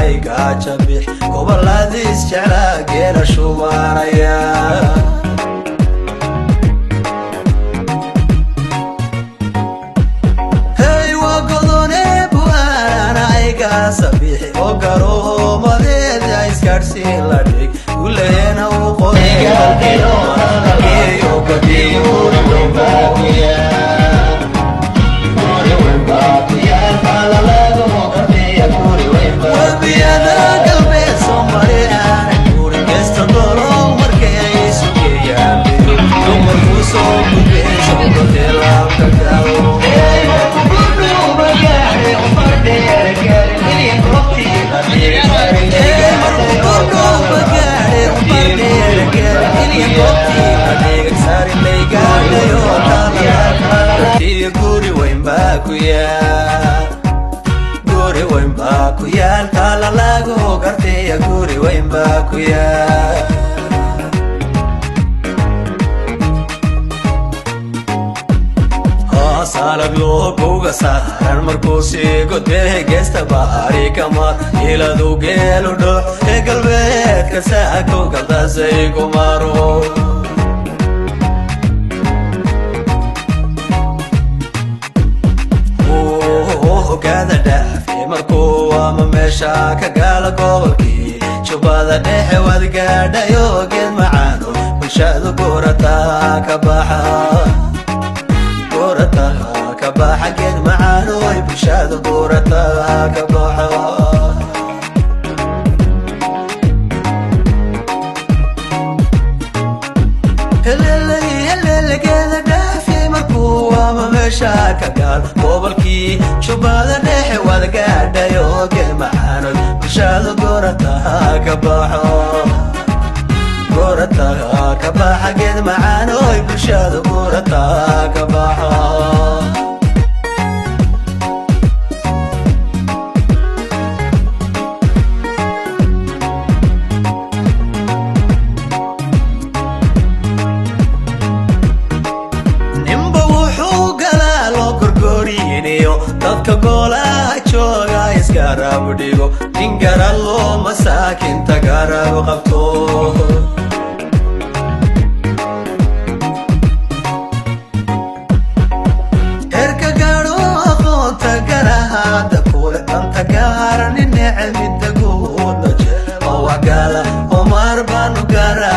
ay gaajabix goboladiis jeclaa geela shubanaya hey waa godone bu'aana ay gaasabixi oo garoomadeeda isgaadhsiin la dhig guleena u qoreeyo guri weyn baa ku yaal kala lagu gartay guri weyn baa ku yaal haasalag loo kuga saaran markuu sii godbee geesta baari kama iladu geelu dho ee galbeedka saako galdaasay ku maro gada dhaafe markuu ama meesha ka gaala gobolkii jubbada dhexe wad gaadhayo geed macaano bulshadu goorataa ka baxa geed macaano ay bulshadu goorataa ka baxa geeda dhaafe markuu ama meesha ka gaal gobolkii jubbada dhexe wad gaadhayo geed macaano bulshadu goorataa ka baxa geed macaano ay bulshadu goorataa ka baxa dadka goolaha jooga isgarab dhigo dingaralo masaakinta garab qabto herka gaadho aqoonta garahada kule danta gaarani necmida guudna jecel oo wagala omar baanu gara